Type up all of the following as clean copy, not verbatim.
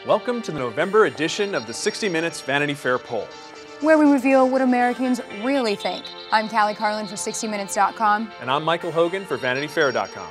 Welcome to the November edition of the 60 Minutes Vanity Fair poll, where we reveal what Americans really think. I'm Callie Carlin for 60minutes.com. And I'm Michael Hogan for VanityFair.com.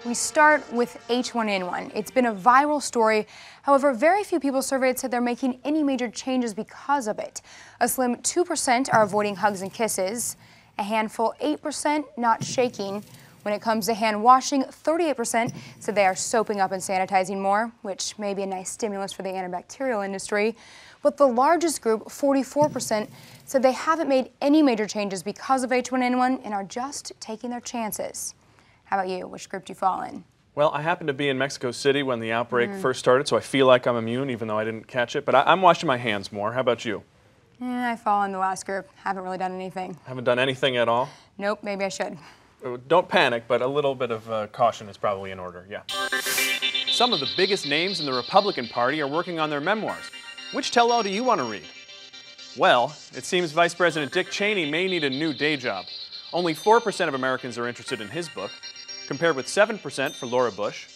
We start with H1N1. It's been a viral story. However, very few people surveyed said they're making any major changes because of it. A slim 2% are avoiding hugs and kisses. A handful, 8%, not shaking. When it comes to hand washing, 38% said they are soaping up and sanitizing more, which may be a nice stimulus for the antibacterial industry. But the largest group, 44%, said they haven't made any major changes because of H1N1 and are just taking their chances. How about you? Which group do you fall in? Well, I happened to be in Mexico City when the outbreak first started, so I feel like I'm immune, even though I didn't catch it. But I'm washing my hands more. How about you? I fall in the last group. Haven't really done anything. Haven't done anything at all? Nope, maybe I should. Don't panic, but a little bit of caution is probably in order, yeah. Some of the biggest names in the Republican Party are working on their memoirs. Which tell-all do you want to read? Well, it seems Vice President Dick Cheney may need a new day job. Only 4% of Americans are interested in his book, compared with 7% for Laura Bush,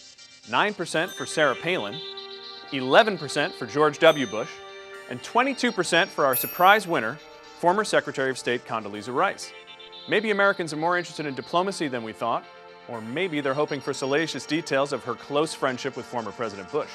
9% for Sarah Palin, 11% for George W. Bush, and 22% for our surprise winner, former Secretary of State Condoleezza Rice. Maybe Americans are more interested in diplomacy than we thought, or maybe they're hoping for salacious details of her close friendship with former President Bush.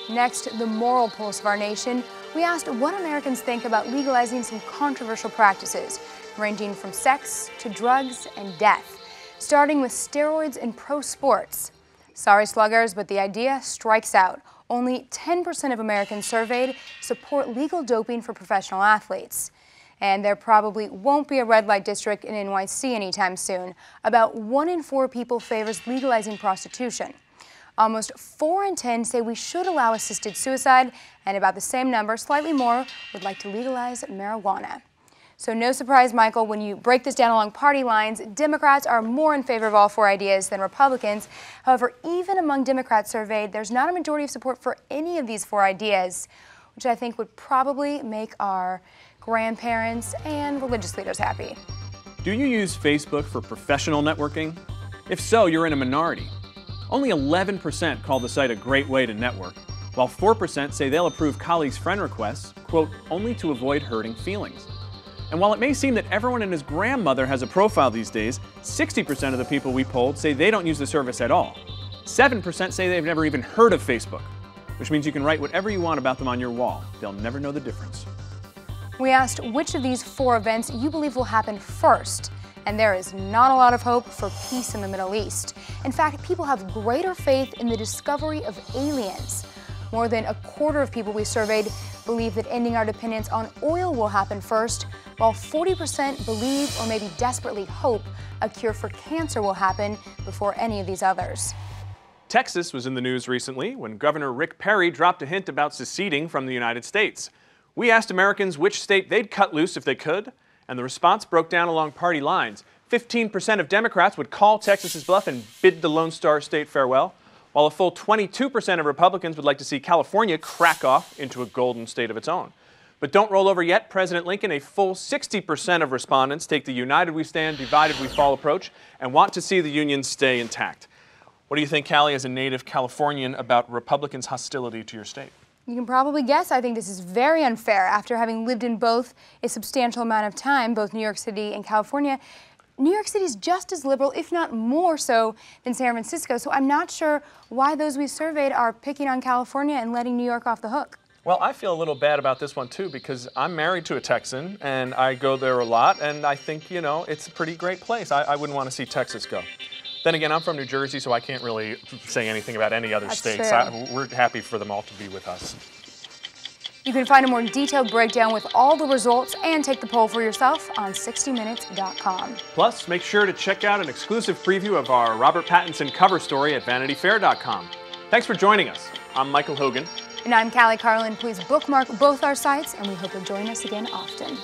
Next, the moral pulse of our nation. We asked what Americans think about legalizing some controversial practices, ranging from sex to drugs and death, starting with steroids in pro sports. Sorry, sluggers, but the idea strikes out. Only 10% of Americans surveyed support legal doping for professional athletes. And there probably won't be a red light district in NYC anytime soon. About 1 in 4 people favors legalizing prostitution. Almost 4 in 10 say we should allow assisted suicide, and about the same number, slightly more, would like to legalize marijuana. So no surprise, Michael, when you break this down along party lines, Democrats are more in favor of all 4 ideas than Republicans. However, even among Democrats surveyed, there's not a majority of support for any of these 4 ideas, which I think would probably make our grandparents and religious leaders happy. Do you use Facebook for professional networking? If so, you're in a minority. Only 11% call the site a great way to network, while 4% say they'll approve colleagues' friend requests, quote, only to avoid hurting feelings. And while it may seem that everyone and his grandmother has a profile these days, 60% of the people we polled say they don't use the service at all. 7% say they've never even heard of Facebook, which means you can write whatever you want about them on your wall. They'll never know the difference. We asked which of these 4 events you believe will happen first, and there is not a lot of hope for peace in the Middle East. In fact, people have greater faith in the discovery of aliens. More than a quarter of people we surveyed believe that ending our dependence on oil will happen first, while 40% believe or maybe desperately hope a cure for cancer will happen before any of these others. Texas was in the news recently when Governor Rick Perry dropped a hint about seceding from the United States. We asked Americans which state they'd cut loose if they could, and the response broke down along party lines. 15% of Democrats would call Texas's bluff and bid the Lone Star State farewell, while a full 22% of Republicans would like to see California crack off into a golden state of its own. But don't roll over yet, President Lincoln. A full 60% of respondents take the united we stand, divided we fall approach and want to see the Union stay intact. What do you think, Callie, as a native Californian, about Republicans' hostility to your state? You can probably guess I think this is very unfair. After having lived in both a substantial amount of time, both New York City and California, New York City is just as liberal, if not more so, than San Francisco. So I'm not sure why those we surveyed are picking on California and letting New York off the hook. Well, I feel a little bad about this one, too, because I'm married to a Texan, and I go there a lot, and I think, you know, it's a pretty great place. I wouldn't want to see Texas go. Then again, I'm from New Jersey, so I can't really say anything about any other states. We're happy for them all to be with us. You can find a more detailed breakdown with all the results and take the poll for yourself on 60minutes.com. Plus, make sure to check out an exclusive preview of our Robert Pattinson cover story at VanityFair.com. Thanks for joining us. I'm Michael Hogan. And I'm Callie Carlin. Please bookmark both our sites, and we hope you'll join us again often.